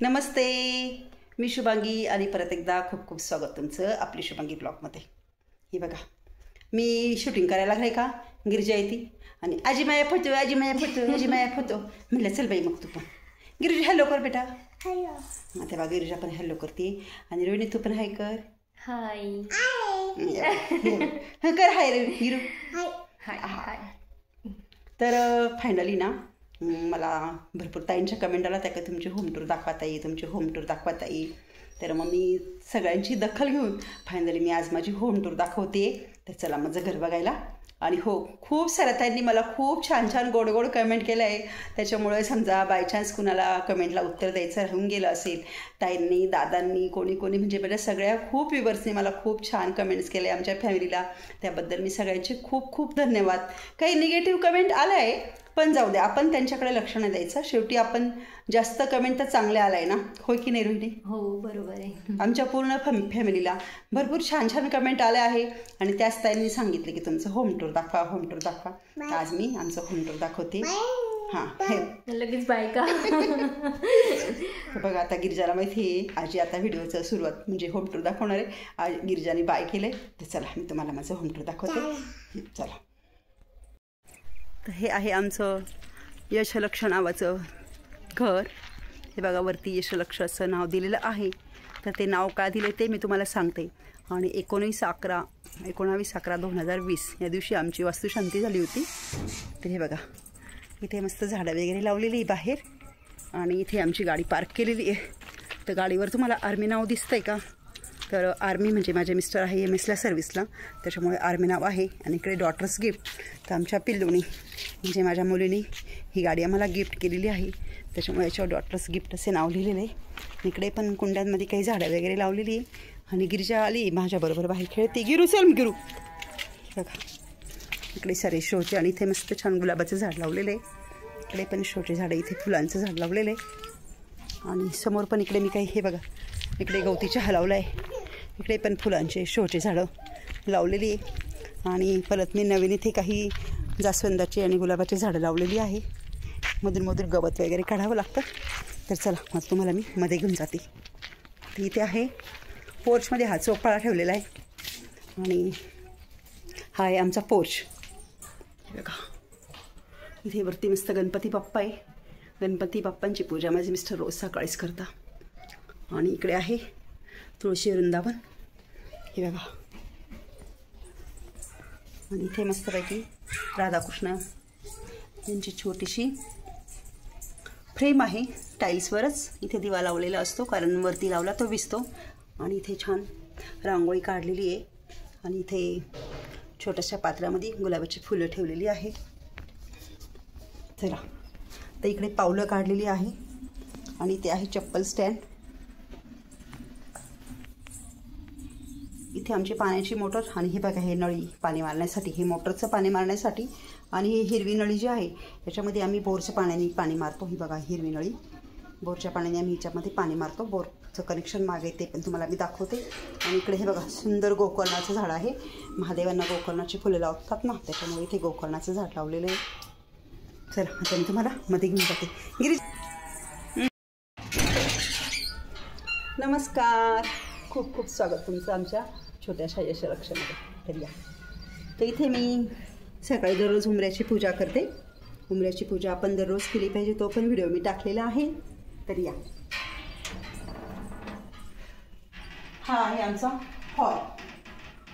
नमस्ते, मी शुभांगी आणि परत एकदा खूप खूप स्वागत तुमचं आपली शुभांगी ब्लॉगमध्ये. हे बघा, मी शूटिंग करायला लागले का गिरिजा येते आणि आजी माया फोटो, आजी माया फोटो, आजी माया फोटो. म्हणलं चल बाई मग तू पण. गिरिजा हॅलो कर बेटा. हॅलो. तेव्हा गिरिजा पण हॅलो करते आणि रोहिणी तू पण हाय कर. हाय. कर हाय रे गिरू. हाय हाय. तर फायनली ना मला भरपूर ताईंच्या कमेंट आला त्या का तुमची होम टूर दाखवता येईल, तुमची होम टूर दाखवता येईल. तर मग मी सगळ्यांची दखल घेऊन फायनली मी आज माझी होम टूर दाखवते. तर चला माझं घर बघायला. आणि हो, खूप साऱ्या ताईंनी मला खूप छान छान गोड गोड कमेंट केलं आहे. त्याच्यामुळे समजा बाय चान्स कुणाला कमेंटला उत्तर द्यायचं राहून गेलं असेल, ताईंनी दादांनी कोणी कोणी म्हणजे माझ्या सगळ्या खूप व्ह्युअर्सनी मला खूप छान कमेंट्स केले आमच्या फॅमिलीला. त्याबद्दल मी सगळ्यांचे खूप खूप धन्यवाद. काही निगेटिव्ह कमेंट आलं आहे पण जाऊ दे, आपण त्यांच्याकडे लक्ष नाही द्यायचं. शेवटी आपण जास्त कमेंट तर चांगले आलाय ना, होय की नाही रोहिणी? हो बरोबर आहे. आमच्या पूर्ण फॅमिलीला भरपूर छान छान कमेंट आले आहे आणि त्याच ताईंनी सांगितले की तुमचं होम टूर दाखवा, होम टूर दाखवा. आज मी आमचं होम टूर दाखवते. हां, लगेच बायका. बघा आता गिरिजाला माहिती आहे आजी आता व्हिडिओचं सुरुवात म्हणजे होम टूर दाखवणार आहे. आज गिरिजाने बाय केले. तर चला मी तुम्हाला माझं होम टूर दाखवते. चला. तर हे आहे आमचं यशलक्ष नावाचं घर. हे बघा वरती यशलक्ष असं नाव दिलेलं आहे. तर ते नाव का दिले ते मी तुम्हाला सांगते. आणि 19/11/2020 या दिवशी आमची वास्तुशांती झाली होती. तर हे बघा इथे मस्त झाडं वगैरे लावलेली आहे बाहेर आणि इथे आमची गाडी पार्क केलेली आहे. तर गाडीवर तुम्हाला आर्मी नाव दिसतंय का? तर आर्मी म्हणजे माझे मिस्टर आहे MS ला सर्व्हिसला, त्याच्यामुळे आर्मी नाव आहे. आणि इकडे डॉटर्स गिफ्ट, तर आमच्या पिल्लूनी म्हणजे माझ्या मुलीनी ही गाडी आम्हाला गिफ्ट केलेली आहे. त्याच्यामुळे याच्यावर डॉटर्स गिफ्ट असे नाव लिहिलेलं आहे. इकडे पण कुंड्यांमध्ये काही झाडं वगैरे लावलेली आहे. आणि गिरिजा आली माझ्याबरोबर बाहेर खेळते. गिरू चल गिरू. बघा इकडे सारे शोचे आणि इथे मस्त छान गुलाबाचं झाड लावलेलं आहे. इकडे पण शोचे झाडं, इथे फुलांचं झाड लावलेलं आहे. आणि समोर पण इकडे मी काही हे बघा इकडे गवती चहा लावला आहे. इकडे पण फुलांचे शोचे झाडं लावलेली आहे. आणि परत मी नवीन इथे काही जास्वंदाची आणि गुलाबाची झाडं लावलेली आहे. मधून मधून गवत वगैरे काढावं लागतं. तर चला मग तुम्हाला मी मध्ये घेऊन जाते. तर इथे आहे पोर्चमध्ये हा चोपाळा ठेवलेला आहे. आणि हा आहे आमचा पोर्च. बघा इथे वरती मस्त गणपती बाप्पा आहे. गणपती बाप्पांची पूजा माझे मिस्टर रोज सकाळीच करता. आणि इकडे आहे तुळशी वृंदावन. हे बघा आणि इथे मस्तपैकी राधाकृष्ण यांची छोटीशी फ्रेम आहे. टाईल्सवरच इथे दिवा लावलेला असतो कारण वरती लावला तो विसतो. आणि इथे छान रांगोळी काढलेली आहे. आणि इथे छोट्याशा पात्रामध्ये गुलाबाची फुलं ठेवलेली आहे. चला तर इकडे पावलं काढलेली आहे. आणि इथे आहे चप्पल स्टँड. इथे आमची पाण्याची मोटर आणि हे बघा हे नळी पाणी मारण्यासाठी, हे मोटरचं पाणी मारण्यासाठी. आणि ही हिरवी नळी जी आहे याच्यामध्ये आम्ही बोरच्या पाण्याने पाणी मारतो. ही बघा हिरवी नळी, बोरच्या पाण्याने आम्ही ह्याच्यामध्ये पाणी मारतो. बोरचं कनेक्शन मागे ते पण तुम्हाला मी दाखवते. आणि इकडे हे बघा सुंदर गोकर्णाचं झाड आहे. महादेवांना गोकर्णाची फुलं लावतात ना, त्याच्यामुळे इथे गोकर्णाचं झाड लावलेलं आहे. चला आता मी तुम्हाला मध्ये घेऊन जाते. गिरीश नमस्कार, खूप खूप स्वागत तुमचं आमच्या छोट्याशा यशलक्ष्मीमध्ये. तर या. तर इथे मी सकाळी दररोज उंबऱ्याची पूजा करते. उंबऱ्याची पूजा आपण दररोज केली पाहिजे, तो पण व्हिडिओ मी टाकलेला आहे. तर या. हा आहे आमचा हॉल.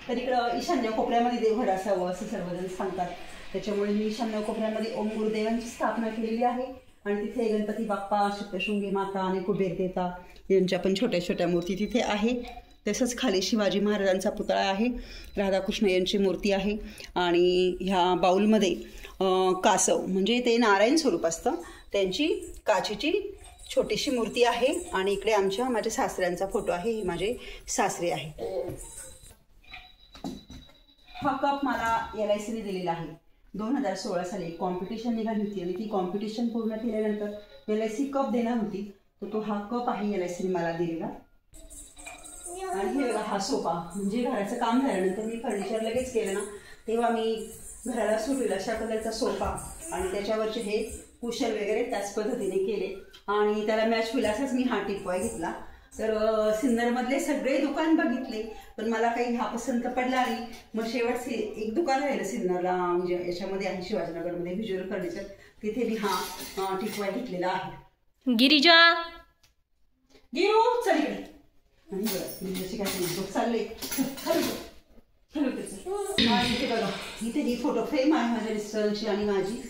तर इकडं ईशान्य कोपऱ्यामध्ये देवघर असावं असं सर्वजण सांगतात. त्याच्यामुळे मी ईशान्य कोपऱ्यामध्ये ओम गुरुदेवांची स्थापना केलेली आहे. आणि तिथे गणपती बाप्पा, सप्तशृंगी माता आणि कुबेर देवता यांच्या पण छोट्या छोट्या मूर्ती तिथे आहे. तसंच खाली शिवाजी महाराजांचा पुतळा आहे. राधाकृष्ण यांची मूर्ती आहे. आणि ह्या बाऊलमध्ये कासव म्हणजे ते नारायण स्वरूप असतं त्यांची काचेची छोटीशी मूर्ती आहे. आणि इकडे माझ्या सासऱ्यांचा फोटो आहे. हे माझे सासरे आहे. हा कप मला LICने दिलेला आहे. 2016 साली एक कॉम्पिटिशन निघाली होती आणि ती कॉम्पिटिशन पूर्ण केल्यानंतर LIC कप देणार होती. तर तो हा कप आहे LICने मला दिलेला. आणि हे बघा हा सोफा म्हणजे घराचं काम झाल्यानंतर मी फर्निचर लगेच केलं ना, तेव्हा मी घराला सुटेल अशा कलरचा सोफा आणि त्याच्यावरचे हे कुशल वगैरे त्याच पद्धतीने केले आणि त्याला मॅच होईल असाच मी हा टिपॉय घेतला. तर सिन्नरमधले सगळे दुकान बघितले पण मला काही हा पसंत पडला नाही. मग शेवटचे एक दुकान राहिलं सिन्नरला, म्हणजे याच्यामध्ये आहे शिवाजीनगरमध्ये व्हिज्युअल फर्निचर, तिथे मी हा टिपॉय घेतलेला आहे. गिरिजा गिरू चल इकडे. आणि बरं गिरिजाची काय चालले इथे बघा, इथे ही फोटो फ्रेम आहे माझ्या मिस्टरांची आणि माझी,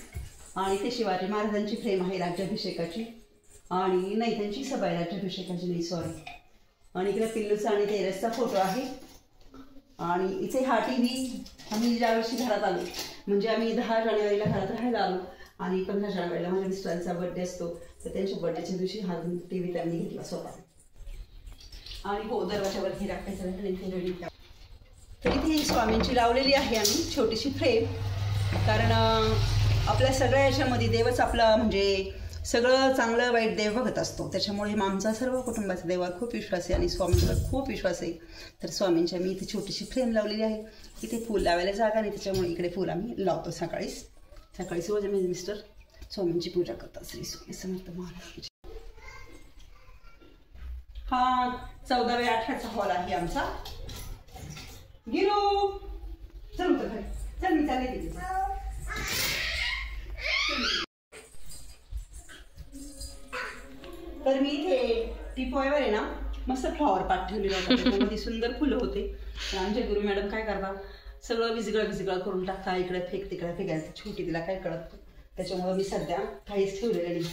आणि ते शिवाजी महाराजांची फ्रेम आहे राज्याभिषेकाची, आणि नाही त्यांची सभा आहे राज्याभिषेकाची नाही सॉरी. आणि इकडे पिल्लूचा आणि तेरसचा फोटो आहे. आणि इथे हा TV आम्ही ज्या वर्षी घरात आलो, म्हणजे आम्ही 10 जानेवारीला घरात राहायला आलो आणि 15 जानेवारीला माझ्या मिस्टरांचा बर्थडे असतो, तर त्यांच्या बर्थडेच्या दिवशी हा TV त्यांनी घेतला स्वतः. आणि हो दरवाजावर हे राखायचं. तर इथे स्वामींची लावलेली आहे आम्ही छोटीशी फ्रेम, कारण आपल्या सगळ्या याच्यामध्ये देवच आपला म्हणजे सगळं चांगलं वाईट देव बघत असतो. त्याच्यामुळे आमचा सर्व कुटुंबाचा देवावर खूप विश्वास आहे आणि स्वामींवर खूप विश्वास आहे. तर स्वामींच्या मी इथे छोटीशी फ्रेम लावलेली आहे. इथे फूल लावायला जागा नाही, त्याच्यामुळे इकडे फूल आम्ही लावतो. सकाळी रोज आम्ही मिस्टर स्वामींची पूजा करतात. श्री स्वामी समर्थ महाराज. हा 14-18चा हॉल आहे आमचा. गिरू चल उतर खाली, चल मी चालले तिथे. तर मी इथे टिपॉयवर आहे ना मस्त फ्लॉवर पाट ठेवलेला होता, त्याच्यामध्ये सुंदर फुलं होते. आमचे गुरु मॅडम काय करतात, सगळं विजगळ करून टाकता, इकडे फेक तिकडे फेकायचं, छोटी तिला काय कळत. त्याच्यामुळे मी सध्या काहीच ठेवलेलं नाही.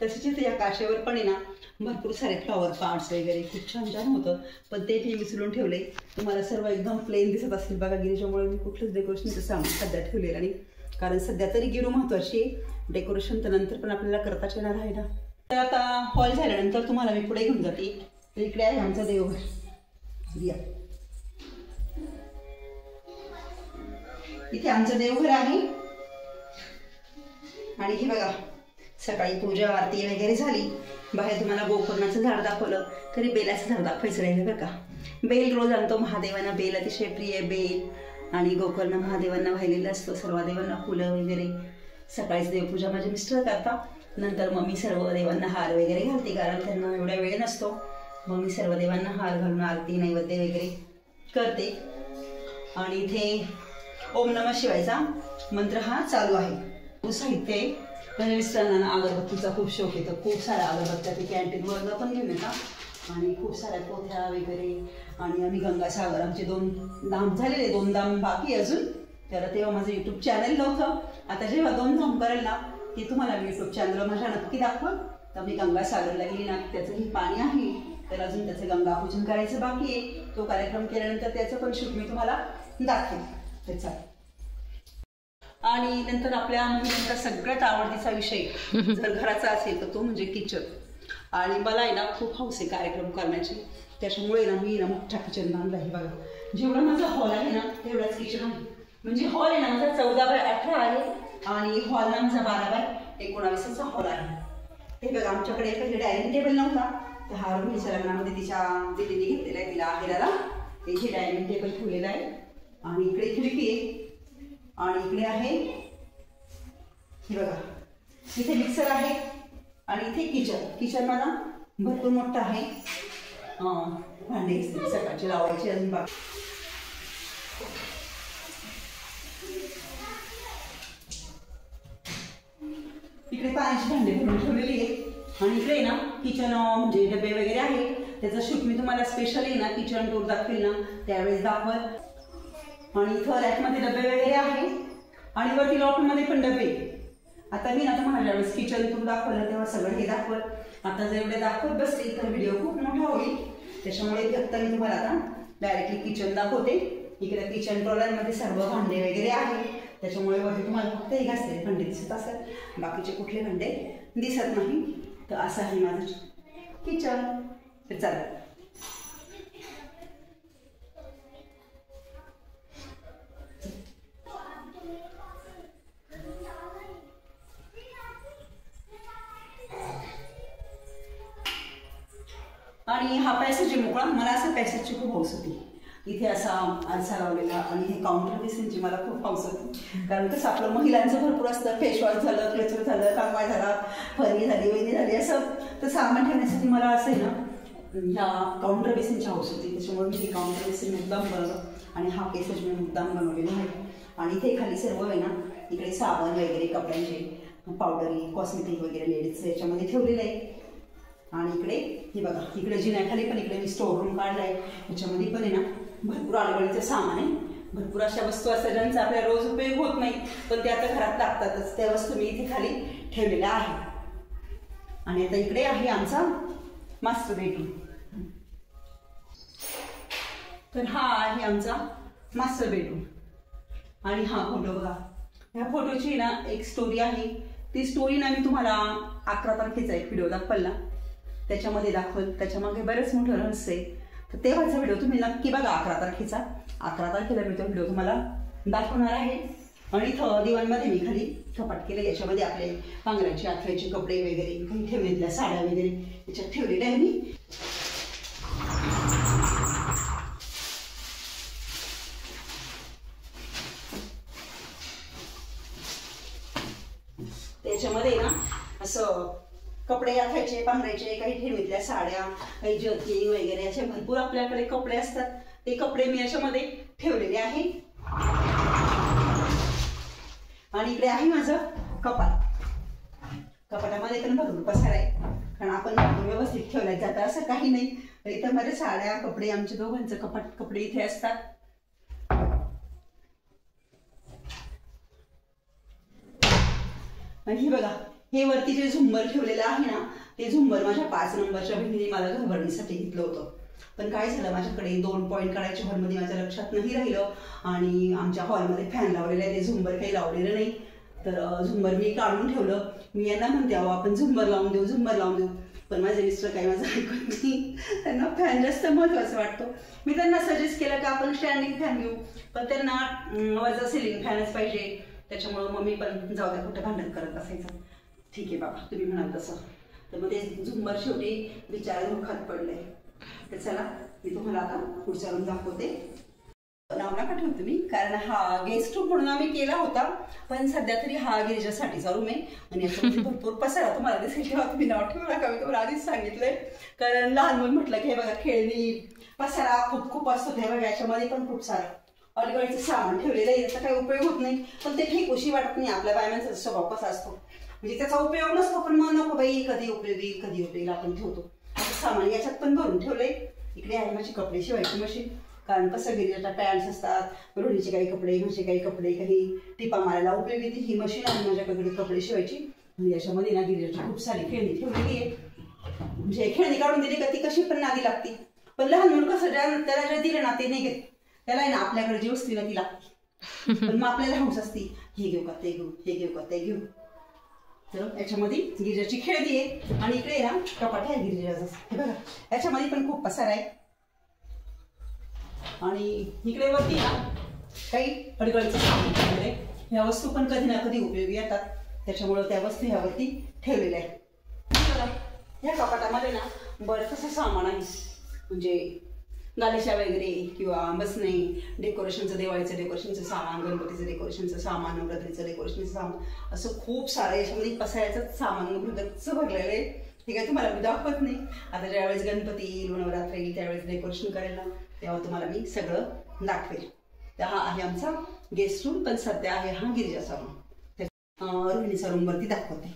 तसेच इथे या काशेवर पण आहे ना भरपूर सारे फ्लॉवर पार्ट्स वगैरे खूप छान होतं, पण ते मी विसरून ठेवले. तुम्हाला सर्व एकदम प्लेन दिसत असतील बघा, गिरीच्यामुळे मी कुठलंच डेकोरेशनचं सामान सध्या ठेवलेलं नाही, कारण सध्या तरी गिरू महत्वाची आहे. डेकोरेशन तर नंतर पण आपल्याला करताच येणार आहे ना. तर आता हॉल झाल्यानंतर तुम्हाला मी पुढे घेऊन जाते. तर इकडे आहे आमचं देवघर. इथे आमचं देवघर आहे. आणि हे बघा सकाळी पूजा आरती वगैरे झाली. बाहेर तुम्हाला गोकर्णाचं झाड दाखवलं, तरी बेलाचं झाड दाखवायचं राहिलं बरं का. बेल रोज आणतो महादेवांना, बेल अतिशय प्रिय बेल. आणि गोकर्ण महादेवांना वाहिलेलं असतं, सर्व देवांना फुलं वगैरे. सकाळीच देवपूजा माझे मिस्टर करतात, नंतर मग मी सर्व देवांना हार वगैरे घालते, कारण त्यांना एवढा वेळ नसतो. मग मी सर्व देवांना हार घालून आरती नैवेद्य वगैरे करते. आणि इथे ओम नमः शिवायचा मंत्र हा चालू आहे. साहित्य आहे. माझ्या मिस्टरांना अगरबत्तीचा खूप शौक येतो, खूप साऱ्या अगरबत्त्या ते कॅन्टीनवरनं पण घेऊन येतात, आणि खूप साऱ्या पोथ्या वगैरे. आणि आम्ही गंगासागर आमचे 2 धाम झालेले, 2 धाम बाकी अजून. तर तेव्हा माझं यूट्यूब चॅनल नव्हतं. आता जेव्हा 2 धाम करेल ना ते तुम्हाला मी यूट्यूब चॅनलवर माझ्या नक्की दाखवत. तर मी गंगासागरला गेली ना, त्याचं ही पाणी आहे, तर अजून त्याचं गंगापूजन करायचं बाकी आहे. तो कार्यक्रम केल्यानंतर त्याचं पण शूट मी तुम्हाला दाखवेन. त्याचा आणि नंतर आपल्या महिलांचा सगळ्यात आवडतीचा विषय जर घराचा असेल तर तो म्हणजे किचन. आणि मला आहे ना खूप हौस आहे कार्यक्रम करण्याची, त्याच्यामुळे ना मी ना मोठा किचन बांधला आहे बघा. जेवढा माझा हॉल आहे ना तेवढाच किचन आहे. म्हणजे हॉल आहे ना माझा 14x18 आहे, आणि हॉल ना माझा 12x19चा हॉल आहे. हे बघा आमच्याकडे पहिले डायनिंग टेबल नव्हता, तर हा रुक्मिणीच्या लग्नामध्ये तिच्या दिदीने घेतलेला आहे, तिला आहेराला. इथे डायनिंग टेबल ठेवलेला आहे, आणि इकडे खिडकी आहे, आणि इकडे आहे हे बघा इथे मिक्सर आहे, आणि इथे किचन मला भरपूर मोठं आहे. भांडे सकाळचे लावायचे अजून बाकी. इकडे पाण्याची भांडे भरून ठेवलेली आहे. आणि इकडे ना किचन म्हणजे डबे वगैरे आहे, त्याचं शूट मी तुम्हाला स्पेशली ना किचन टूर दाखवेल ना त्यावेळेस दाखवत. आणि इथं रॅकमध्ये डबे वगैरे आहे, आणि वरती लॉफ्टमध्ये पण डबे. आता मी ना तुम्हाला ज्यावेळेस किचन टूर दाखवलं तेव्हा सगळं हे दाखवत. आता जर एवढे दाखवत बसते तर व्हिडिओ खूप मोठा होईल, त्याच्यामुळे फक्त मी तुम्हाला आता डायरेक्टली किचन दाखवते. इकडे किचन ट्रॉलरमध्ये सर्व भांडे वगैरे आहे, त्याच्यामुळे वरती तुम्हाला फक्त हे घासलेले भांडे दिसत असेल, बाकीचे कुठले भांडे दिसत नाही. तर असं आहे माझं किचन. तर चला आणि हा पॅसेज आहे मोकळा. मला असं पॅसेजची खूप हौस होती, इथे असा आरसा लावलेला आणि हे काउंटर बेसिनची मला खूप हौस होती. कारण कसं आपलं महिलांचं भरपूर असतं, फेसवॉश झालं, क्लेचर झालं, कांगवा झाला, फरणी झाली, वहिनी झाली, असं तर सामान ठेवण्यासाठी मला असं आहे ना ह्या काउंटर बेसिनची हौस होती. त्याच्यामुळे मी हे काउंटर बेसिन मुद्दाम बनवलं आणि हा केसेस मी मुद्दाम बनवलेला आहे. आणि इथे खाली सर्व आहे ना इकडे साबण वगैरे, कपड्यांचे पावडरी, कॉस्मेटिक वगैरे लेडीजचं याच्यामध्ये ठेवलेलं आहे. आणि इकडे हे बघा, इकडे जिन्याखाली पण इकडे मी स्टोर रूम काढलाय. याच्यामध्ये पण आहे ना भरपूर आडवळीचं सामान आहे. भरपूर अशा वस्तू असतात ज्यांचा आपल्या रोज उपयोग होत नाही, पण त्या आता घरात लागतातच. त्या वस्तू मी इथे खाली ठेवलेल्या आहे. आणि आता इकडे आहे आमचा मास्टर बेडरूम. तर हा आहे आमचा मास्टर बेडरूम. आणि हा फोटो बघा, ह्या फोटोची ना एक स्टोरी आहे. ती स्टोरी ना मी तुम्हाला 11 तारखेचा एक व्हिडिओ दाखवला, त्याच्यामध्ये दाखवलं. त्याच्यामागे बरेच मोठं रहस्य आहे. तर तेव्हाचा व्हिडिओ तुम्ही नक्की बघा 11 तारखेचा. 11 तारखेला मी तो व्हिडिओ तुम्हाला दाखवणार आहे. आणि इथं दिवाणमध्ये मी खाली कपाट केलं. याच्यामध्ये आपले पांघरायचे, आथऱ्याचे कपडे वगैरे, काही ठेवलेल्या साड्या वगैरे याच्यात ठेवलेल्या आहे मी. त्याच्यामध्ये ना असं कपडे आथायचे, पांघरायचे, काही ठेवीतल्या साड्या, काही जर्किंग वगैरे असे भरपूर आपल्याकडे कपडे असतात. ते कपडे मी याच्यामध्ये ठेवलेले आहे. आणि इकडे आहे माझं कपाट. कपाटामध्ये पण भरपूर पसार आहे, कारण आपण व्यवस्थित ठेवण्यात जातं असं काही नाही. इथं मध्ये साड्या, कपडे, आमच्या दोघांचं कपडे इथे असतात. आणि हे बघा, हे वरती जे झुंबर ठेवलेलं आहे ना, ते झुंबर माझ्या 5 नंबरच्या बहिणीने मला घर भरण्यासाठी घेतलं होतं. पण काय झालं, माझ्याकडे 2 पॉईंट काढायच्या हॉलमध्ये माझ्या लक्षात नाही राहिलं. आणि आमच्या हॉलमध्ये फॅन लावलेला आहे, ते झुंबर काही लावलेलं नाही. तर झुंबर मी काढून ठेवलं. मी यांना म्हणते अहो आपण झुंबर लावून देऊ, झुंबर लावून देऊ. पण माझे मिस्टर काही माझं ऐकत नाही. त्यांना फॅन जास्त महत्त्वाचं वाटतो. मी त्यांना सजेस्ट केलं की आपण स्टँडिंग फॅन घेऊ, पण त्यांना वजा सिलिंग फॅनच पाहिजे. त्याच्यामुळं मम्मी पण जाऊ द्या, कुठं भांडण करत असायचं. ठीक आहे बाबा, तुम्ही म्हणाल तसं. तर मग ते झुंबर शेवटी विचार दुःखात पडलंय. तर चला मी तुम्हाला आता पुढचा रूम दाखवते. नाव नका ठेवू तुम्ही, कारण हा गेस्ट रूम म्हणून आम्ही केला होता, पण सध्या तरी हा गिरिजासाठीचा रूम आहे. आणि याच्यामध्ये भरपूर पसारा तुम्हाला दिसेल, तेव्हा तुम्ही नाव ठेवू नका, मी तुम्हाला आधीच सांगितलंय. कारण लहान मुलं म्हटलं की हे बघा खेळणी पसारा खूप असतो. ते बघा याच्यामध्ये पण खूप सारं अलीकडचं सामान ठेवलेलं आहे. याचा काही उपयोग होत नाही, पण ते ठीक उशी वाटत नाही. आपल्या बायमांचा स्वभाव कसा असतो, म्हणजे त्याचा उपयोग नसतो, पण मग नको बाई, कधी उपयोग येईल कधी उपयोग आपण ठेवतो. असं सामान याच्यात पण भरून ठेवलंय. इकडे आहे माझी कपडे शिवायची मशीन, कारण कसं गिरिजाच्या पॅन्ट्स असतात, रोडीचे काही कपडे, माझे काही कपडे, काही टिपा मारायला उपयोग येते ही मशीन. आणि माझ्याकडे कपडे शिवायची. आणि याच्यामध्ये ना गिरिजाची खूप सारी खेळणी ठेवलेली आहे. म्हणजे खेळणी काढून दिली का ती कशी पण नादी लागती. पण लहान मुलं कसं त्याला जे दिलं ना ते नाही घेत. त्याला आहे ना आपल्याकडे जी वस्तू ना ती लागते. पण मग आपल्याला हौस असती, हे घेऊ का ते घेऊ, हे घेऊ का ते घेऊ. तर याच्यामध्ये गिरिजाची खेळणी आहे. आणि इकडे ना कपाट आहे गिरिजाचं, हे बघा याच्यामध्ये पण खूप पसार आहे. आणि इकडे वरती ना काही अडगळीचं सामान ठेवलेलं आहे. ह्या वस्तू पण कधी ना कधी उपयोगी येतात, त्याच्यामुळं त्या वस्तू ह्यावरती ठेवलेल्या आहेत. ह्या कपाटामध्ये ना बरंच असं सामान आहे, म्हणजे गालिशा वगैरे किंवा बसणे, डेकोरेशनचं, दिवाळीचं डेकोरेशनचं सामान, गणपतीचं डेकोरेशनचं सामान, नवरात्रीचं डेकोरेशनचं सामान, असं खूप सारं याच्यामध्ये पसायचं सामान भरगच्च भरलेलं आहे. हे काय तुम्हाला मी दाखवत नाही. आता ज्यावेळेस गणपती येईल, नवरात्री येईल, त्यावेळेस डेकोरेशन करेल ना, तेव्हा तुम्हाला मी सगळं दाखवेल. तर हा आहे आमचा गेस्ट रूम, पण सध्या आहे हा गिरिजाचा रूम. रोहिणीचा रूम वरती दाखवते.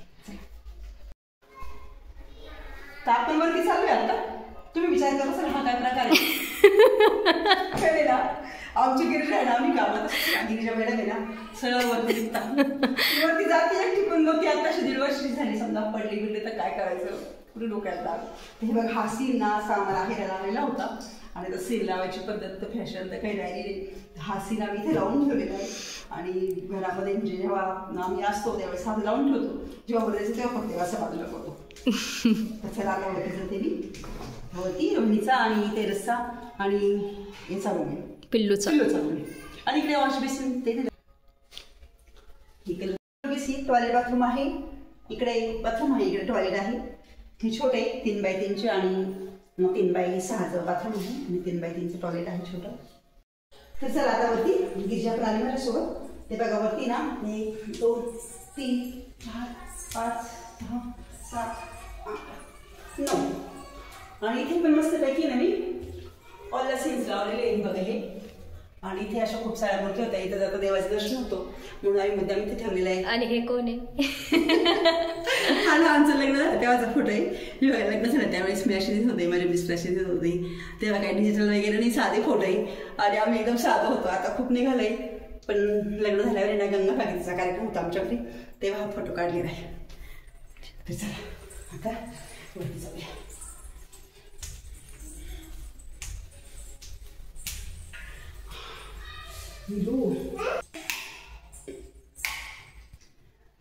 तर आपण वरती चालूया आता. तुम्ही विचार करत असाल हा काय प्रकार आहे. आमची गिरिजा आहे ना, आम्ही कामात गिरिजा मॅडम आहे ना, सरळ वरती वरती जाते एकटी. पण मग ती आताशी 1.5 वर्षाची झाली, समजा पडली बिडली तर काय करायचं, कुठे डोक्यात लाग. हे बघ हा सीन ना सामान आहे लावलेला होता. आणि तर सीन लावायची पद्धत तर फॅशन तर काही राहिली नाही. हा सीन आम्ही इथे लावून ठेवलेला आहे. आणि घरामध्ये म्हणजे जेव्हा आम्ही असतो त्यावेळेस हा लावून ठेवतो, जेव्हा बोलायचं तेव्हा फक्त असं बाजूला करतो. त्याच्या लागा वरती जाते मी वरती रोहिणीचा आणि तेरसचा आणि याचा रूम आहे, पिल्लूचा रूम. आणि इकडे वॉश बेसिन, ते इकडे टॉयलेट बाथरूम आहे. इकडे बाथरूम आहे, इकडे टॉयलेट आहे. हे छोटे 3x3चे आणि 3x6चं बाथरूम आहे. आणि 3x3चं टॉयलेट आहे छोटं. तर चला आता वरती गिरिजा पण आली माझ्यासोबत. ते बघा वरती ना 1 2 3 4 5 6 7 8 9 आणि इथे पण मस्तपैकी ना मी ऑल द सीन्स लावलेले आहे बघा हे. आणि इथे अशा खूप साऱ्या मूर्ती होत्या. इथे जाता देवाचं दर्शन होतो म्हणून आम्ही मुद्दाम इथे ठेवलेला आहे. आणि हे कोण आहे? हा आमचं लग्न झालं तेव्हाचा फोटो आहे. मी बघा लग्न झालं त्यावेळेस मी अशी दिसत होते, माझे मिस्टर अशी दिसत होते. तेव्हा काही डिजिटल वगैरे नाही, साधे फोटो आहे. आणि आम्ही एकदम साधं होतो. आता खूप निघालंय. पण लग्न झाल्यावर ना गंगा भागीचा कार्यक्रम होता आमच्या घरी, तेव्हा हा फोटो काढलेला आहे. तर चला आता वरती जाऊया.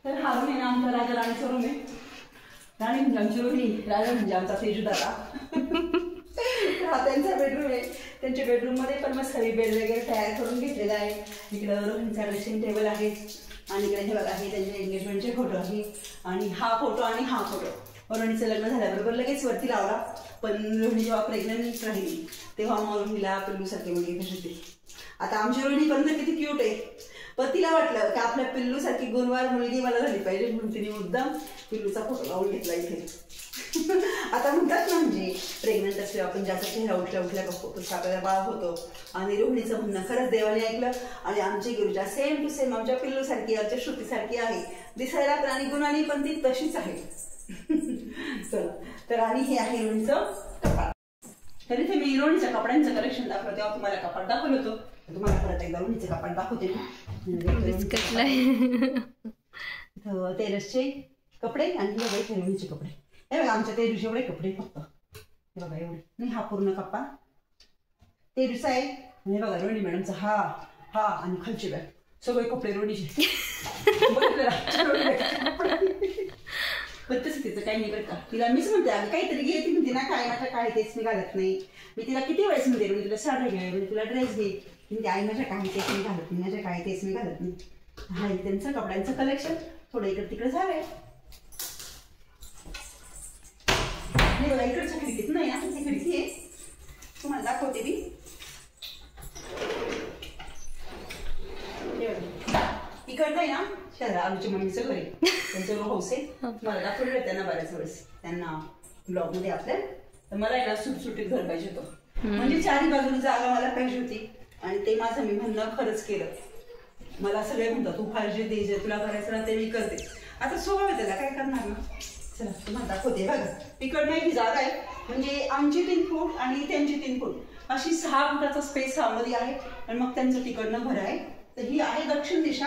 तर हा रूम आहे ना आमचा राजा राणीचा रूम आहे. राणी म्हणजे आमची रोहिणी, राजा म्हणजे आमचा तेजू दादा. हा त्यांचा बेडरूम आहे. त्यांच्या बेडरूम मध्ये पण मस्त बेड वगैरे तयार करून घेतलेला आहे. इकडं रोहिणीचा ड्रेसिंग टेबल आहे आणि इकडे हे बघा हे त्यांचे एंगेजमेंटचे फोटो आहे. आणि हा फोटो आणि हा फोटो रोहिणीचं लग्न झाल्याबरोबर लगेच वरती लावला. पण रोहिणी जेव्हा प्रेग्नंट राहिली तेव्हा मग रोहिणीला पिल्लूसारखे मुलगी कशी होती. आता आमची रोहिणी पण तर किती क्यूट आहे. पण तिला वाटलं की आपल्या पिल्लूसारखी गुणवार मुलगी मला झाली पाहिजे म्हणून तिने मुद्दाम पिल्लूचा फोटो लावून घेतला इथे. आता म्हणतात ना म्हणजे प्रेग्नंट असल्यावर आपण ज्याचा चेहरा उठल्या बघतो तसं आपल्याला बाळ होतो. आणि रोहिणीचं म्हणणं खरंच देवाने ऐकलं. आणि आमची गिरिजा सेम टू सेम आमच्या पिल्लूसारखी आमच्या श्रुतीसारखी आहे. दिसायला तर आणि गुणाने पण ती तशीच आहे. तर आणि हे आहे रोहिणीचं कपाट. तर इथे मी रोहिणीच्या कपड्यांचं कलेक्शन दाखवलं तेव्हा तुम्हाला कपाट दाखवलं होतं. तुम्हाला परत एकदा रोहिणीचं कपाट दाखवते ना. तेजसचे कपडे आणि हे बघा रोहिणीचे कपडे. हे बघा आमच्या तेजूचे एवढे कपडे फक्त. हे बघा एवढे नाही, हा पूर्ण कप्पा तेजूचा आहे. हे बघा रोहिणी मॅडमचा हा आणि खालचे बॅग सगळे कपडे रोहिणीचे. पण तसं तिचं काही नाही बरं का. तिला मीच म्हणते अगं काहीतरी घे. ती म्हणते ना काय माझ्या काय तेच मी घालत नाही. मी तिला किती वेळेस म्हणते मी तुला साडी घे, मी तुला ड्रेस घे. म्हणते आई माझ्या काही तेच मी घालत नाही, माझ्या काही तेच मी घालत नाही. हा त्यांचं कपड्यांचं कलेक्शन थोडं इकडे तिकडे झालंय. हे बघा इकडच्या खिडकीत नाही ना, ती खिडकी आहे तुम्हाला दाखवते मी. इकडं आहे ना शेजारी आमच्या मम्मीचं घर आहे, त्यांचं हाऊस आहे. मला दाखवलेलं आहे त्यांना बऱ्याच वेळेस त्यांना ब्लॉग मध्ये आपल्या. तर मला आहे ना सुटसुटीत घर पाहिजे होतं. म्हणजे चारही बाजूला जागा मला पाहिजे होती. आणि ते माझं मी म्हणणं खरंच केलं. मला सगळे म्हणतात तू फारजे दे जे तुला करायचं ना ते मी करते. आता स्वभाव आहे त्याला काय करणार ना. चला तुम्हाला दाखवते बघा. इकडनं ही जागा आहे म्हणजे आमची 3 फूट आणि त्यांची 3 फूट अशी 6 फुटाचा स्पेस मध्ये आहे. आणि मग त्यांचं तिकडनं घर आहे. तर ही आहे दक्षिण दिशा.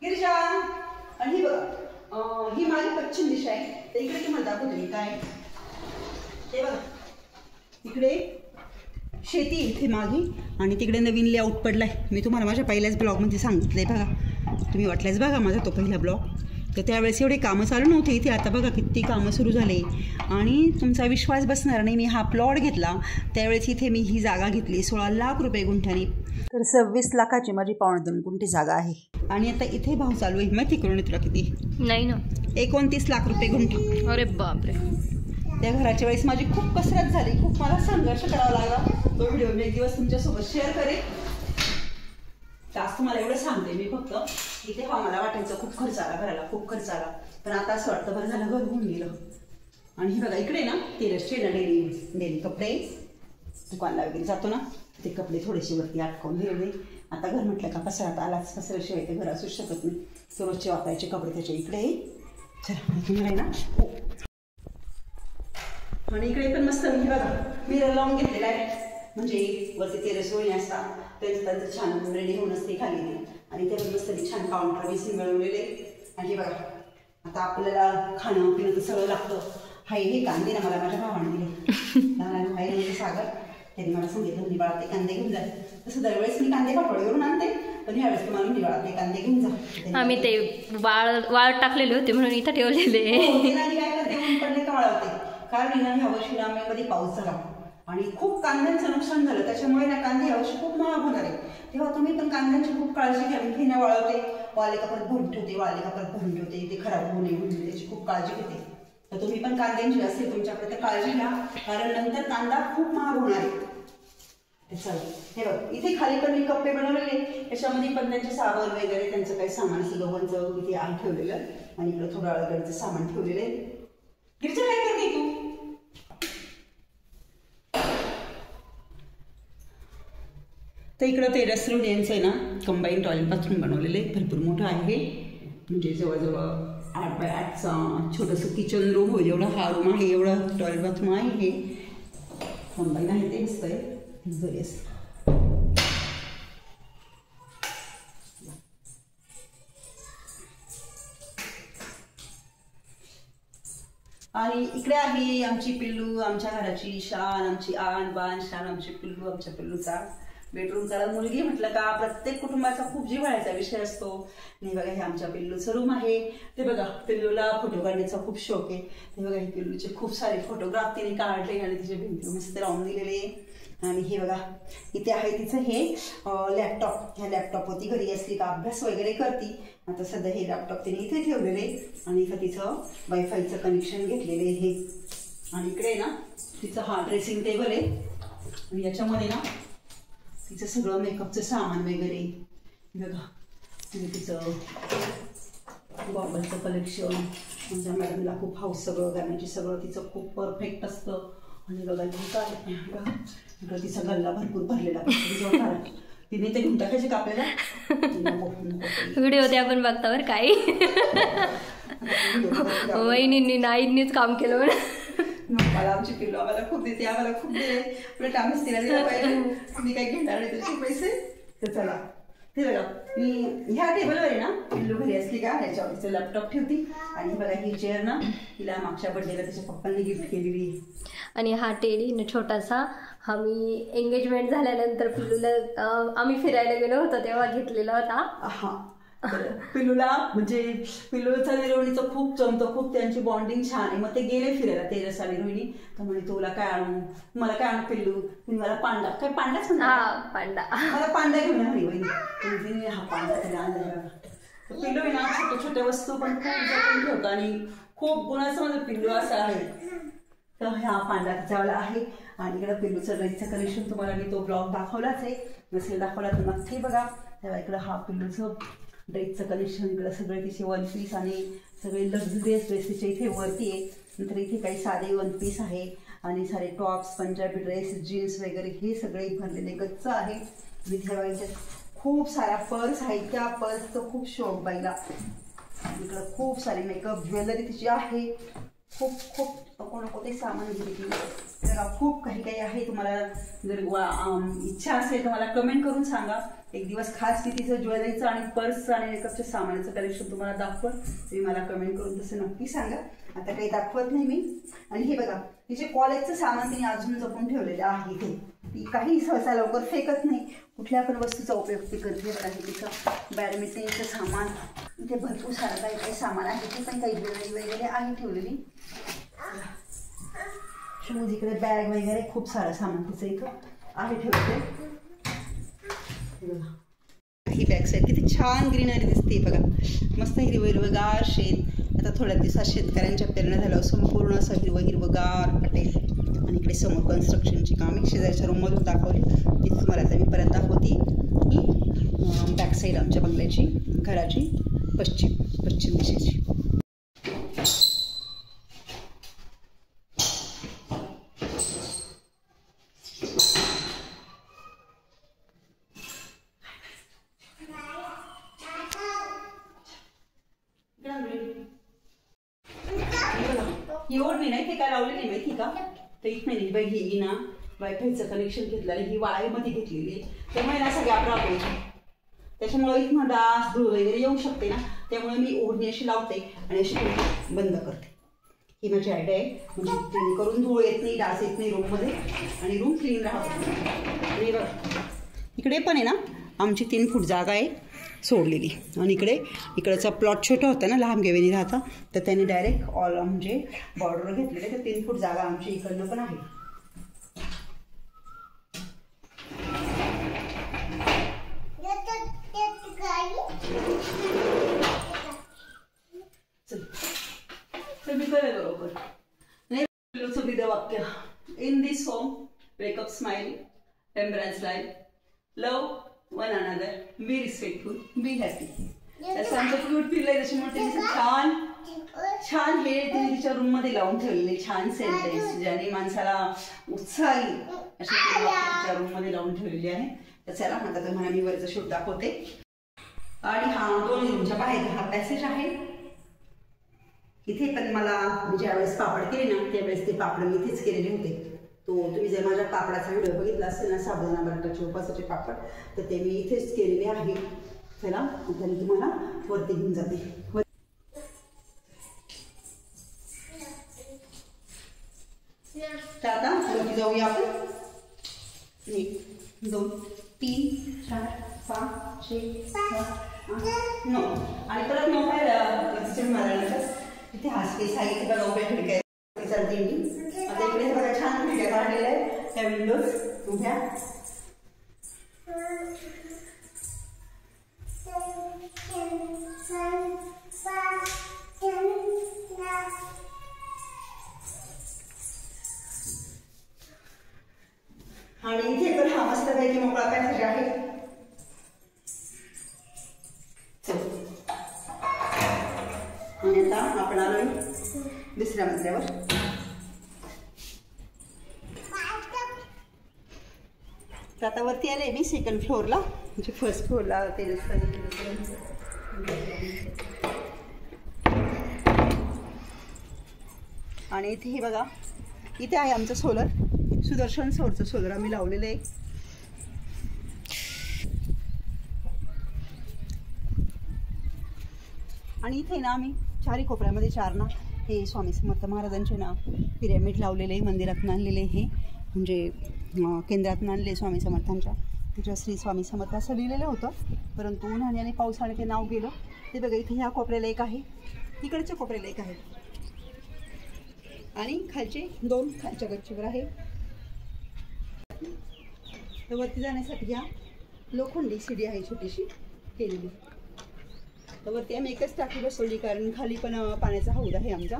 गिरिजा आणि ही बघा ही माझी पश्चिम दिशा आहे. तर इकडे तुम्हाला दाखवते मी काय ते बघा. इकडे शेती इथे मागे आणि तिकडे नवीन लेआउट पडलाय. मी तुम्हाला माझ्या पहिल्याच ब्लॉगमध्ये सांगितलंय बघा. तुम्ही वाटल्यास बघा माझा तो पहिला ब्लॉग. तर त्यावेळेस एवढे कामं चालू नव्हते इथे. आता बघा किती कामं सुरू झाले. आणि तुमचा विश्वास बसणार नाही, मी हा प्लॉट घेतला त्यावेळेस इथे मी ही जागा घेतली 16 लाख रुपये गुंठ्याने. तर 26 लाखाची माझी 2.5 गुंठे जागा आहे. आणि आता इथे भाव चालू आहे माहिती करून तुला किती? नाही ना, 29 लाख रुपये गुंठा. अरे बापरे. त्या घराच्या वेळेस माझी खूप कसरत झाली, खूप मला संघर्ष करावा लागला. तो व्हिडिओ मी एक दिवस तुमच्यासोबत शेअर करेन. जास्त मला एवढं सांगते मी फक्त. इथे मला वाटायचं खूप खर्च आला घराला, खूप खर्च आला. पण आता असं वाटतं बरं झालं घर होऊन गेलं. आणि हे बघा इकडे ना तेजसचे ना डेली कपडे दुकानला वगैरे जातो ना ते कपडे थोडेसे वरती अटकवून ठेवले. आता घर म्हटलं का पसरात आलाच, पसऱ्याशिवाय ते घर असूच शकत नाही. तो रोजचे वापरायचे कपडे त्याच्या इकडे. चला तुम्हाला आहे ना. आणि इकडे पण मस्त मी बघा मिरर लावून घेतलेला आहे. म्हणजे वरती तेजस रोहिणी असतात त्यांचं छान रेडी होऊन असते खाली. आणि ते पण मस्त छान काउंटर बेसिंग मिळवलेले. आणि हे बघा आता आपल्याला खाणं पिणं तर सगळं लागतं. हे कांदे ना मला माझ्या भावाने दिले. लहान भाई म्हणजे सागर त्यांनी मला सांगितलं निवाळा ते कांदे घेऊन जाते. तसं दरवेळेस मी कांदे पाठवडीवरून आणते, पण ह्यावेळेस तुम्हाला निवाळा ते कांदे घेऊन जा. आम्ही ते वाळ टाकलेले होते म्हणून इथं ठेवलेले. काय करते ऊन पडले का वाळवते. कारण ह्या वर्षी नाम्यामध्ये पाऊस झाला आणि खूप कांद्यांचं नुकसान झालं, त्याच्यामुळे ना कांदे यावर्षी खूप महाग होणार आहे. तेव्हा तुम्ही पण कांद्यांची खूप काळजी घ्या. मी ना वाळवते, वाळले का परत भरून ठेवते, वाळले का परत भरून ठेवते, ते खराब होऊ नये म्हणून त्याची खूप काळजी घेते. तर तुम्ही पण कांद्यांची असेल तुमच्याकडे तर काळजी घ्या, कारण नंतर कांदा खूप महाग होणार आहे. चला हे बघ, इथे खाली पण मी कप्पे बनवलेले, याच्यामध्ये पण त्यांचे साबण वगैरे त्यांचं काही सामान असं गव्हांचं इथे आण ठेवलेलं, आणि इकडे थोडं अळगडचं सामान ठेवलेलं आहे. गिरजा काय करते तू? तर इकडं ते रेस्टॉरंट यांचं आहे ना, कंबाईन टॉयलेट बाथरूम बनवलेलं आहे, भरपूर मोठं आहे. म्हणजे जवळजवळ 8x8चा छोटंसं किचन रूम होईल एवढं हा रूम आहे, एवढं टॉयलेट बाथरूम आहे. हे कंबाईन आहे, ते मस्त आहे. जरी असं आणि इकडे आहे आमची पिल्लू, आमच्या घराची शान, आमची आन बान शान, आमची पिल्लू, आमच्या पिल्लूचा बेडरूमचा. मुलगी म्हटलं का प्रत्येक कुटुंबाचा खूप जिव्हाळ्याचा विषय असतो. नाही बघा, हे आमच्या पिल्लूचं रूम आहे. ते बघा, पिल्लूला फोटो काढण्याचा खूप शौक आहे. ते बघा, हे पिल्लूचे खूप सारे फोटोग्राफ तिने काढले आणि तिचे भिंती मस्त लावून दिलेले. आणि हे बघा, इथे आहे तिचं हे लॅपटॉप. ह्या लॅपटॉपवरती घरी असली का अभ्यास वगैरे करती. आता सध्या हे लॅपटॉप तिने इथे ठेवलेले आणि इथं तिचं वायफायचं कनेक्शन घेतलेले हे. आणि इकडे ना तिचं हा ड्रेसिंग टेबल आहे, आणि याच्यामध्ये ना तिचं सगळं मेकअपचं सामान वगैरे बघा. तिचं गॉगलचं कलेक्शन, आमच्या मॅडमला खूप हाऊस सगळं करण्याची, सगळं तिचं खूप परफेक्ट असतं. आणि बघा काय तिचा गल्ला भरपूर भरलेला, तिने ते घेऊन टाकायचे का आपल्याला? व्हिडिओ ते आपण बघता बरं काय वहिनींनी नाईंनीच काम केलं बरं. मला आमची पिल्लू आम्हाला खूप देते, आम्हाला खूप दिले, उलट आम्हीच तिला दिला पाहिजे. तुम्ही काही घेणार नाही त्याचे पैसे. तर चला ते बघा, मी ह्या टेबलवर आहे ना पिल्लू घरी असली का ह्याच्यावर तिचं लॅपटॉप ठेवती. आणि बघा, ही चेअर ना तिला मागच्या बर्थडेला त्याच्या पप्पांनी गिफ्ट केलेली आहे. आणि हा टेडी ना छोटासा, आम्ही एंगेजमेंट झाल्यानंतर पिल्लूला आम्ही फिरायला गेलो होतो तेव्हा घेतलेला होता. हा, पिल्लूला म्हणजे पिल्लूचा रोहिणीचं खूप जमतं, खूप त्यांची बॉन्डिंग छान आहे. मग ते गेले फिरायला तेजस आणि रोहिणी, तर म्हणे तुला काय आणू, मला काय आणू पिल्लू, तुम्ही मला पांडा, काय पांडाच म्हणा, पांडा, मला पांडा घेऊन हवी वहिनी. हा पांडा त्याला आणला. पिल्लू आहे ना छोट्या छोट्या वस्तू पण खूप जपून ठेवतो आणि खूप गुणाचं माझं पिल्लू असं आहे. तर हा पांडा त्याच्यावाला आहे. आणि इकडं पिल्लूचं ड्रेसचं कलेक्शन तुम्हाला मी तो ब्लॉग दाखवलाच आहे, नसेल दाखवला तर नक्की बघा. तेव्हा इकडं हा पिल्लूचं ड्रेसचं कलेक्शन, इकडं सगळे तिचे वन पीस आणि सगळे लक्झरियस ड्रेस तिच्या इथे वरती आहे. नंतर इथे काही साधे वन पीस आहे आणि सारे टॉप्स, पंजाबी ड्रेस, जीन्स वगैरे हे सगळे भरलेले गच्च आहे. विद्याबाईच्या खूप साऱ्या पर्स आहेत, त्या पर्सचं खूप शौक बाईला. इकडं खूप सारी मेकअप ज्वेलरी तिची आहे, खूप खूप नको ते सामान घेतली. तर खूप काही काही आहे. तुम्हाला जर इच्छा असेल तर मला कमेंट करून सांगा. एक दिवस खास मी तिचं ज्वेलरीचं आणि पर्सचं आणि मेकअपच्या सामानाचं कलेक्शन तुम्हाला दाखवत, तुम्ही मला कमेंट करून तसं नक्की सांगा. आता काही दाखवत नाही मी. आणि हे बघा, तिचे कॉलेजचं सामान तिने अजून जपून ठेवलेलं आहे. इथे ती काही सहसा लवकर फेकत नाही, कुठल्या पण वस्तूचा उपयोग ती करते. बघा, हे तिचं बॅडमिंटनचं सामान, इथे भरपूर सारं काही काही सामान आहे. ते पण काही ज्वेलरी वगैरे आहे ठेवलेली. शूज, इकडे बॅग वगैरे खूप सारं सामान तिचं इथं आहे ठेवलेलं. ही बॅक साईड किती छान ग्रीनरी दिसते बघा, मस्त हिरवगार शेत. आता थोड्या दिवसात शेतकऱ्यांच्या पेरण्या झाल्यावर संपूर्ण असं हिरवगार वाटेल. आणि इकडे समोर कन्स्ट्रक्शनची कामे शेजारच्या रूममधून दाखवली, ती तुम्हाला आता मी परत दाखवती. ही बॅक साईड आमच्या बंगल्याची, घराची पश्चिम दिशेची. ही ओढणी नाही ते काय लावलेली माहिती का, तर इथं नाही बाई, ही ना वायफायचं कनेक्शन घेतलेलं, ही वाळेमध्ये घेतलेली, त्यामुळे ना सगळ्या प्रॉब्लेम, त्याच्यामुळे इथं डास धूळ वगैरे येऊ शकते ना, त्यामुळे मी ओढणी अशी लावते आणि अशी बंद करते. ही माझी आयडिया आहे, म्हणजे जेणेकरून धूळ येत नाही, डास येत नाही रूममध्ये आणि रूम क्लीन राहतो. आणि बघ इकडे पण आहे ना आमची 3 फूट जागा आहे सोडलेली. आणि इकडचा प्लॉट छोटा होता ना, लहान गेवेनी राहता, तर त्यांनी डायरेक्ट ऑल म्हणजे बॉर्डर घेतलेले, तर 3 फूट जागा आमची इकडनं पण आहे. smile, embrace life, love one another, be respectful, be happy. असं आमचं क्यूट फिरलंय. त्याच्यामुळे त्यांनी छान छान हे तिने तिच्या रूम मध्ये लावून ठेवलेले छान सेंटेन्स ज्याने माणसाला उत्साही अशी तिच्या रूम मध्ये लावून ठेवलेली आहे. तर चला आता तुम्हाला मी वरचं शूट दाखवते. आणि हा दोन्ही रूमच्या बाहेर हा पॅसेज आहे. इथे पण मला मी ज्यावेळेस पापड केले ना त्यावेळेस ते पापड मी इथेच केलेले होते. तो तुम्ही जर माझ्या पापडाचा व्हिडिओ बघितला असेल ना साबुदाणा बटाट्याचे उपासाचे पापड तर ते मी इथेच केलेले आहे. चला आता मी तुम्हाला वरती घेऊन जाते. तर आता वरती जाऊया आपण. 1 2 3 4 5 6 7 8 9 आणि परत 9 काय मारायला इथे हा स्पेस आहे. इथे बघा उभ्या खिडक्या आहेत चालते मी. आता इकडे बघा छान खिडक्या काढलेल्या आहेत त्या विंडोज उभ्या. आणि इथे पण हा मस्तपैकी मोकळा पॅसेज आहे. आणि आता आपण आलोय दुसऱ्या मजल्यावर. तर आता वरती आले मी सेकंड फ्लोअरला म्हणजे फर्स्ट फ्लोअरला ते आणि इथे हे बघा इथे आहे आमचं सोलर. सुदर्शन सौरचं सोलर आम्ही लावलेलं आहे. आणि इथे ना आम्ही चारी कोपऱ्यामध्ये 4 ना हे स्वामी समर्थ महाराजांचे ना पिरॅमिड लावलेले मंदिरातून आणलेले. हे म्हणजे केंद्रातून आणले स्वामी समर्थांच्या. त्याच्यावर श्री स्वामी समर्थ असं लिहिलेलं होतं परंतु उन्हाने आणि पावसाने ते नाव गेलं. ते बघा इथे ह्या कोपऱ्याला एक आहे तिकडच्या कोपऱ्याला एक आहे आणि खालचे 2 खालच्या गच्चीवर आहे. तर वरती जाण्यासाठी ह्या लोखंडी शिडी आहे छोटीशी केलेली. तर वरती आम्ही एकच टाकी बसवली कारण खाली पण पाण्याचा हौद आहे आमचा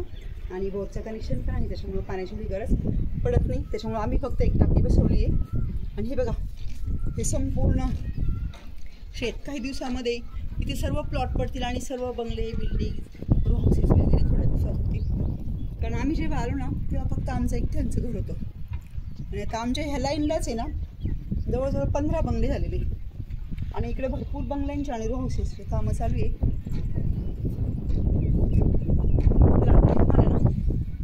आणि बोरचं कनेक्शन पण आहे त्याच्यामुळे पाण्याची गरज पडत नाही. त्याच्यामुळे आम्ही फक्त एक टाकी बसवली आहे. आणि हे बघा हे संपूर्ण शेत काही दिवसामध्ये इथे सर्व प्लॉट पडतील आणि सर्व बंगले बिल्डिंग रो हाऊसेस वगैरे थोड्या दिवसात होतील. कारण आम्ही जेव्हा आलो ना तेव्हा फक्त आमचं एकट्यांचं घर होतं आणि आता आमच्या ह्या लाईनलाच आहे ना जवळजवळ 15 बंगले झालेले आणि इकडे भरपूर बंगल्यांचे आणि रो हाऊसेसचे कामं चालू आहे.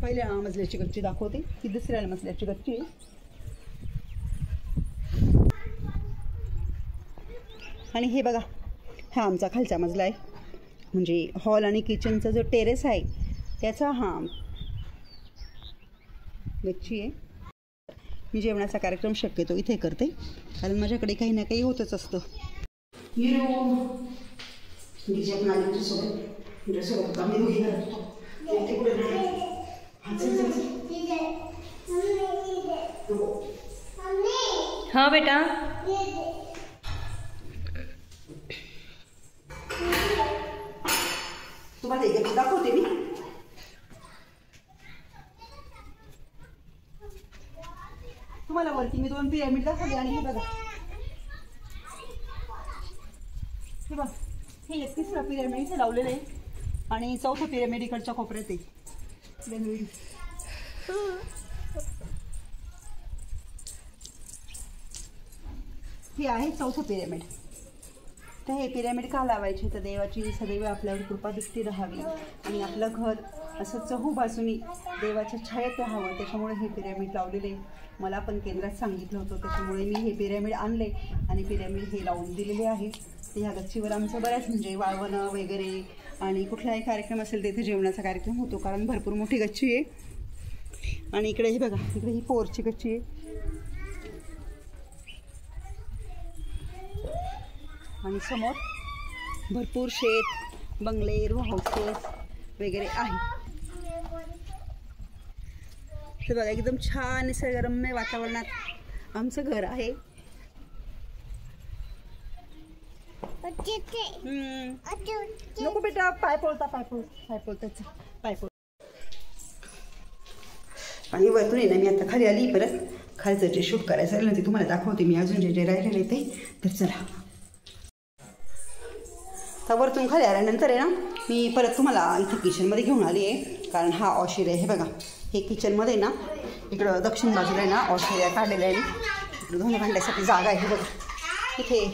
पहिल्या मजल्याची गच्ची दाखवते ही दुसऱ्या मजल्याची गच्ची आहे. आणि हे बघा हा आमचा खालचा मजला आहे म्हणजे हॉल आणि किचनचा जो टेरेस आहे त्याचा हा गच्ची आहे. मी जेवणाचा कार्यक्रम शक्यतो इथे करते कारण माझ्याकडे काही ना काही होतच असतं. हा बेटा तुम्हाला एक दाखवते मी. तुम्हाला वरती मी 2 पिरॅमिड दाखवले आणि हे बघा हे बघा हे 31रा पिरॅमिड इथे लावलेलं आहे आणि 4थं पिरॅमिड इकडच्या कोपऱ्यात आहे. हे आहे 4थं पिरॅमिड. तर हे पिरॅमिड का लावायचे तर देवाची सदैव आपल्यावर कृपा दृष्टी राहावी आणि आपलं घर असं चहूबाजूनी देवाच्या छायेत राहावं त्याच्यामुळे हे पिरॅमिड लावलेले. मला पण केंद्रात सांगितलं होतं त्याच्यामुळे मी हे पिरॅमिड आणले आणि पिरॅमिड हे लावून दिलेले आहे. तर ह्या गच्चीवर आमचं बऱ्याच म्हणजे वाळवणं वगैरे आणि कुठलाही कार्यक्रम असेल तिथे जेवणाचा कार्यक्रम होतो कारण भरपूर मोठी गच्ची आहे. आणि इकडे हे बघा इकडे ही पोरची गच्ची आहे आणि समोर भरपूर शेत बंगले रो हाऊसेस वगैरे आहे. तर बघा एकदम छान निसर्गरम्य वातावरणात आमचं घर आहे. नको बेटा पाय पोळता आणि वरतून ना मी आता खाली आली परत खालचं जे शूट करायचं आहे ना ते तुम्हाला दाखवते मी, अजून जे जे राहिलेले ते. तर चला, तर वरतून खाली आल्यानंतर आहे ना मी परत तुम्हाला इथे किचनमध्ये घेऊन आली आहे, कारण हा ऑश एरिया आहे. हे बघा, हे किचनमध्ये ना इकडं दक्षिण बाजूला आहे ना ऑश एरिया काढलेला आहे. इकडं धुणे भांड्यासाठी जागा आहे. हे बघा, इथे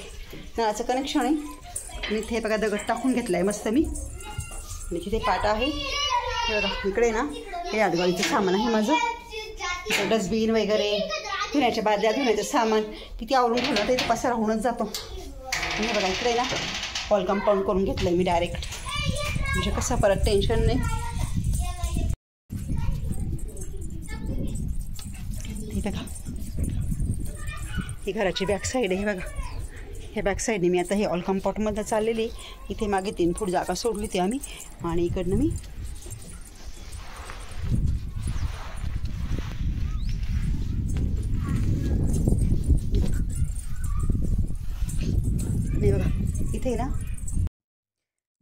नळाचं कनेक्शन आहे आणि इथे बघा दगड टाकून घेतला आहे मस्त मी, आणि तिथे पाटा आहे. हे बघा, इकडे ना हे आडगाळीचं सामान आहे माझं, इथे डस्टबिन वगैरे, धुण्याच्या बादल्या, धुण्याचं सामान किती आवरून ठेवलं तर इथे पसारा होऊनच जातो. आणि बघा इकडे ना वॉल कंपाऊंड करून घेतलं आहे मी डायरेक्ट, म्हणजे कसं परत टेन्शन नाही. हे बघा, ही घराची बॅक साईड आहे. हे बघा, ह्या बॅक साईडने मी आता हे ऑल कंपाऊंडमध्ये चाललेली. इथे मागे 3 फूट जागा सोडली होती आम्ही, आणि इकडनं मी बघा इथे ना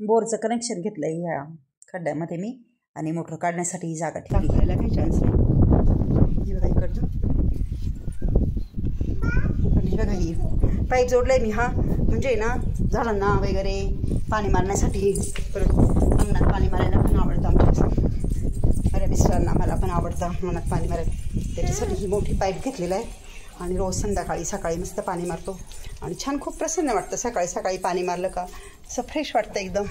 बोरचं कनेक्शन घेतलं आहे ह्या खड्ड्यामध्ये मी, आणि मोटर काढण्यासाठी ही जागा ठेवली. करायला काही चान्स नाही. हे बघा इकडचं, हे बघा ही पाईप जोडलं आहे मी. हा म्हणजे ना झाडांना वगैरे पाणी मारण्यासाठी, परत अंगणात पाणी मारायला पण आवडतं आमच्या माझ्या मिस्टरांना, मला पण आवडतं अंगणात पाणी मारायला. त्याच्यासाठी ही मोठी पाईप घेतलेला आहे, आणि रोज संध्याकाळी सकाळी मस्त पाणी मारतो, आणि छान खूप प्रसन्न वाटतं सकाळी सकाळी पाणी मारलं का. असं फ्रेश वाटतं एकदम.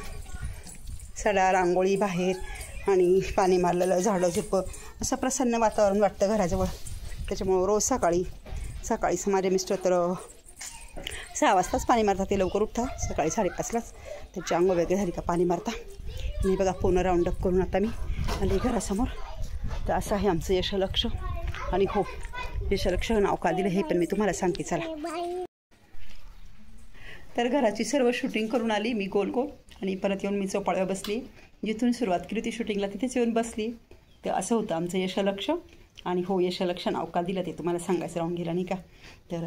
सडा रांगोळी बाहेर आणि पाणी मारलेलं, झाडं झुडपं, असं प्रसन्न वातावरण वाटतं घराजवळ. त्याच्यामुळं रोज सकाळी माझे मिस्टर तर 6 वाजताच पाणी मारतात. ते लवकर उठता सकाळी 5:30लाच. त्याची अंघोळ वगैरे झाली का पाणी मारता. आणि बघा पूर्ण राऊंडअप करून आता मी आली घरासमोर. तर असं आहे आमचं यशलक्ष. आणि हो, यशलक्ष नाव का दिलं हे पण मी तुम्हाला सांगते. चला, तर घराची सर्व शूटिंग करून आली मी गोल गोल, आणि परत येऊन मी चौपाळ्यावर बसली. जिथून सुरुवात केली होती शूटिंगला तिथेच येऊन बसली. तर असं होतं आमचं यशलक्ष. आणि हो, यशलक्ष नाव का दिलं ते तुम्हाला सांगायचं राहून गेलं नाही का. तर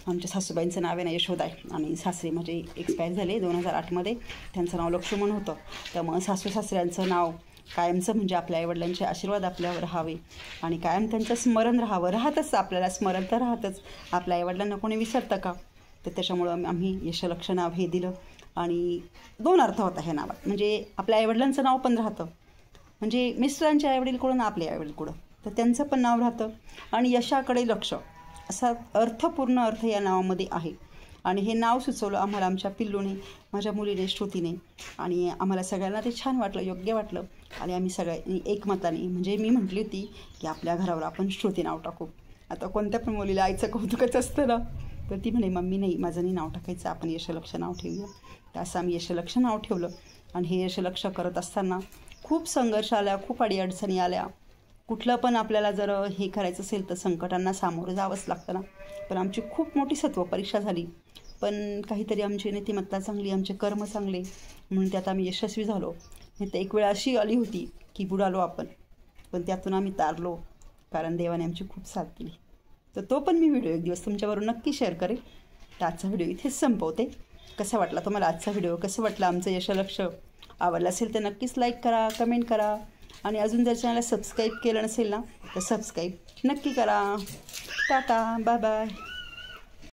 आमच्या सासूबाईंचं नाव आहे ना यशोदा आहे, आणि सासरे माझे एक्सपायर झाले 2008मध्ये. त्यांचं नाव लक्ष्मण होतं. त्यामुळं सासू सासऱ्यांचं नाव कायमचं म्हणजे आपल्या आईवडिलांचे आशीर्वाद आपल्यावर राहावे, आणि कायम त्यांचं स्मरण राहावं. राहतच आपल्याला स्मरण तर राहतंच. आपल्या आईवडिलांना कोणी विसरतं का. तर त्याच्यामुळं आम्ही यशलक्ष नाव हे दिलं. आणि 2 अर्थ होता ह्या नावात. म्हणजे आपल्या आईवडिलांचं नाव पण राहतं, म्हणजे मिस्टरांच्या आईवडील कुठं ना आपले आईवडील कुठं, तर त्यांचं पण नाव राहतं. आणि यशाकडे लक्ष असा अर्थपूर्ण अर्थ या नावामध्ये आहे. आणि हे नाव सुचवलं आम्हाला आमच्या पिल्लूने, माझ्या मुलीने, श्रुतीने. आणि आम्हाला सगळ्यांना ते छान वाटलं, योग्य वाटलं. आणि आम्ही सगळ्यांनी एकमताने, म्हणजे मी म्हटली होती की आपल्या घरावर आपण श्रुती नाव टाकू. आता कोणत्या पण मुलीला आईचं कौतुकच असतं ना. तर ती म्हणे मम्मी नाही, माझं नाही नाव टाकायचं, आपण यशलक्ष नाव ठेवूया. तर असं आम्ही यशलक्ष नाव ठेवलं. आणि हे यशलक्ष करत असताना खूप संघर्ष आल्या, खूप अडीअडचणी आल्या. कुठलं पण आपल्याला जर हे करायचं असेल तर संकटांना सामोरं जावंच लागतं ना. पण आमची खूप मोठी सत्वपरीक्षा झाली, पण काहीतरी आमची नीतिमत्ता चांगली, आमचे कर्म चांगले, म्हणून त्यात आम्ही यशस्वी झालो. नाही तर एक वेळ अशी आली होती की बुडालो आपण, पण त्यातून आम्ही तारलो, कारण देवाने आमची खूप साथ दिली. तर तो पण मी व्हिडिओ एक दिवस तुमच्याबरोबर नक्की शेअर करेल. तर आजचा व्हिडिओ इथेच संपवते. कसा वाटला तुम्हाला आजचा व्हिडिओ, कसं वाटलं आमचं यशलक्ष. आवडलं असेल तर नक्कीच लाईक करा, कमेंट करा, आणि अजून जर चॅनलला सबस्क्राईब केलं नसेल ना तर सबस्क्राईब नक्की करा. Tata, bye bye.